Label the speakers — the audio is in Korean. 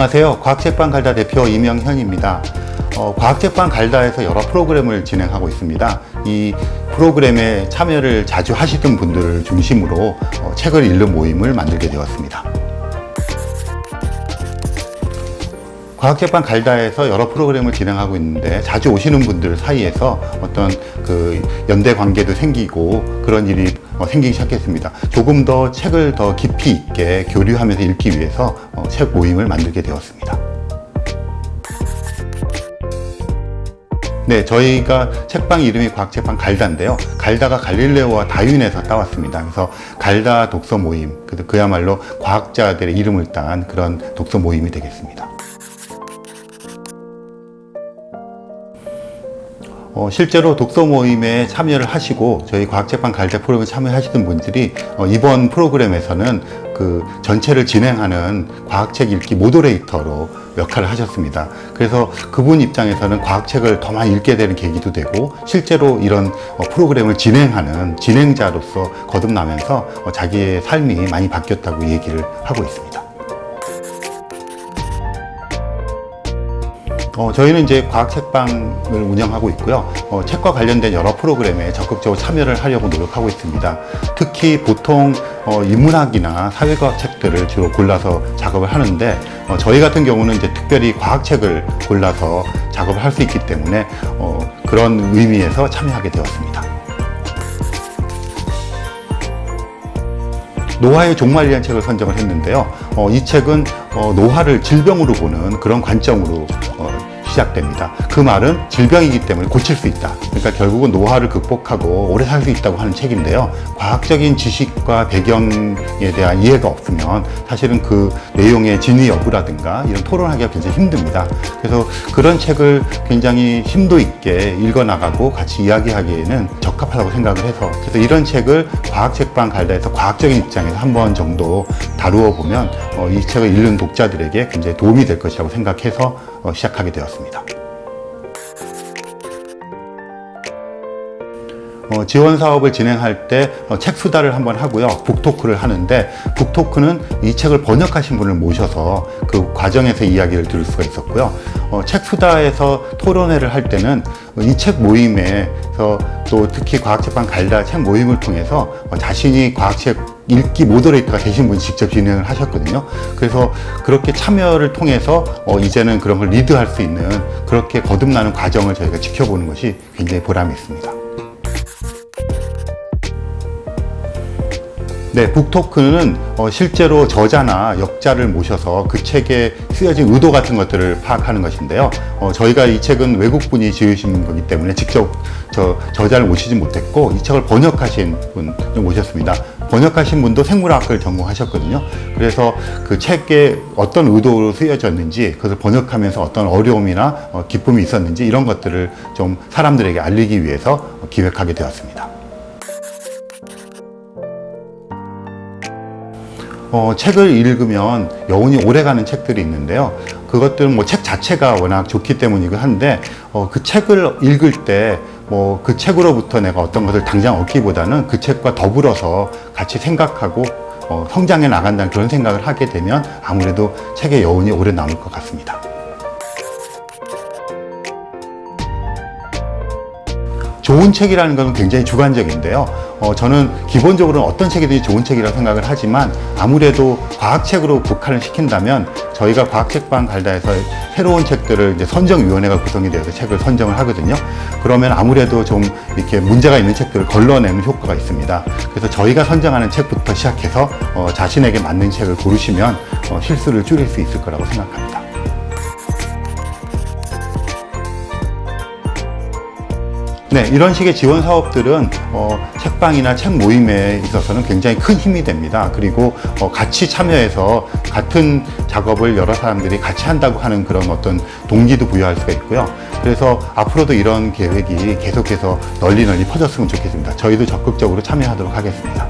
Speaker 1: 안녕하세요. 과학책방 갈다 대표 이명현입니다. 과학책방 갈다에서 여러 프로그램을 진행하고 있습니다. 이 프로그램에 참여를 자주 하시던 분들을 중심으로 책을 읽는 모임을 만들게 되었습니다. 과학책방 갈다에서 여러 프로그램을 진행하고 있는데 자주 오시는 분들 사이에서 어떤 연대 관계도 생기고 그런 일이 생기기 시작했습니다. 조금 더 책을 더 깊이 있게 교류하면서 읽기 위해서 책 모임을 만들게 되었습니다. 네, 저희가 책방 이름이 과학책방 갈다인데요. 갈다가 갈릴레오와 다윈에서 따왔습니다. 그래서 갈다 독서 모임, 그야말로 과학자들의 이름을 딴 그런 독서 모임이 되겠습니다. 실제로 독서 모임에 참여를 하시고 저희 과학책방 갈다 프로그램에 참여하시던 분들이 이번 프로그램에서는 전체를 진행하는 과학책 읽기 모더레이터로 역할을 하셨습니다. 그래서 그분 입장에서는 과학책을 더 많이 읽게 되는 계기도 되고 실제로 이런 프로그램을 진행하는 진행자로서 거듭나면서 자기의 삶이 많이 바뀌었다고 얘기를 하고 있습니다. 저희는 이제 과학책방을 운영하고 있고요. 책과 관련된 여러 프로그램에 적극적으로 참여를 하려고 노력하고 있습니다. 특히 보통 인문학이나 사회과학 책들을 주로 골라서 작업을 하는데 저희 같은 경우는 이제 특별히 과학책을 골라서 작업을 할 수 있기 때문에 그런 의미에서 참여하게 되었습니다. 노화의 종말이라는 책을 선정을 했는데요. 이 책은 노화를 질병으로 보는 그런 관점으로 시작됩니다. 그 말은 질병이기 때문에 고칠 수 있다. 그러니까 결국은 노화를 극복하고 오래 살 수 있다고 하는 책인데요. 과학적인 지식과 배경에 대한 이해가 없으면 사실은 그 내용의 진위 여부라든가 이런 토론하기가 굉장히 힘듭니다. 그래서 그런 책을 굉장히 심도 있게 읽어나가고 같이 이야기하기에는 적합하다고 생각을 해서 그래서 이런 책을 과학책방 갈다에서 과학적인 입장에서 한 번 정도 다루어 보면 이 책을 읽는 독자들에게 굉장히 도움이 될 것이라고 생각해서 시작하게 되었습니다. 지원 사업을 진행할 때 책 수다를 한번 하고요. 북토크를 하는데 북토크는 이 책을 번역하신 분을 모셔서 그 과정에서 이야기를 들을 수가 있었고요. 책 수다에서 토론회를 할 때는 이 책 모임에서 또 특히 과학책방 갈다 책 모임을 통해서 자신이 과학책 읽기 모더레이터가 되신 분이 직접 진행을 하셨거든요. 그래서 그렇게 참여를 통해서 이제는 그런 걸 리드할 수 있는 그렇게 거듭나는 과정을 저희가 지켜보는 것이 굉장히 보람이 있습니다. 네, 북토크는 실제로 저자나 역자를 모셔서 그 책에 쓰여진 의도 같은 것들을 파악하는 것인데요. 저희가 이 책은 외국분이 지으신 거기 때문에 직접 저자를 모시지 못했고 이 책을 번역하신 분을 모셨습니다. 번역하신 분도 생물학을 전공하셨거든요. 그래서 그 책에 어떤 의도로 쓰여졌는지 그것을 번역하면서 어떤 어려움이나 기쁨이 있었는지 이런 것들을 좀 사람들에게 알리기 위해서 기획하게 되었습니다. 책을 읽으면 여운이 오래가는 책들이 있는데요. 그것들은 뭐 책 자체가 워낙 좋기 때문이고 한데 그 책을 읽을 때 그 책으로부터 내가 어떤 것을 당장 얻기보다는 그 책과 더불어서 같이 생각하고 성장해 나간다는 그런 생각을 하게 되면 아무래도 책의 여운이 오래 남을 것 같습니다. 좋은 책이라는 것은 굉장히 주관적인데요. 저는 기본적으로는 어떤 책이든지 좋은 책이라고 생각을 하지만 아무래도 과학책으로 국한을 시킨다면 저희가 과학책방 갈다에서 새로운 책들을 이제 선정위원회가 구성이 되어서 책을 선정을 하거든요. 그러면 아무래도 좀 이렇게 문제가 있는 책들을 걸러내는 효과가 있습니다. 그래서 저희가 선정하는 책부터 시작해서 자신에게 맞는 책을 고르시면 실수를 줄일 수 있을 거라고 생각합니다. 네, 이런 식의 지원 사업들은 책방이나 책 모임에 있어서는 굉장히 큰 힘이 됩니다. 그리고 같이 참여해서 같은 작업을 여러 사람들이 같이 한다고 하는 그런 어떤 동기도 부여할 수가 있고요. 그래서 앞으로도 이런 계획이 계속해서 널리 퍼졌으면 좋겠습니다. 저희도 적극적으로 참여하도록 하겠습니다.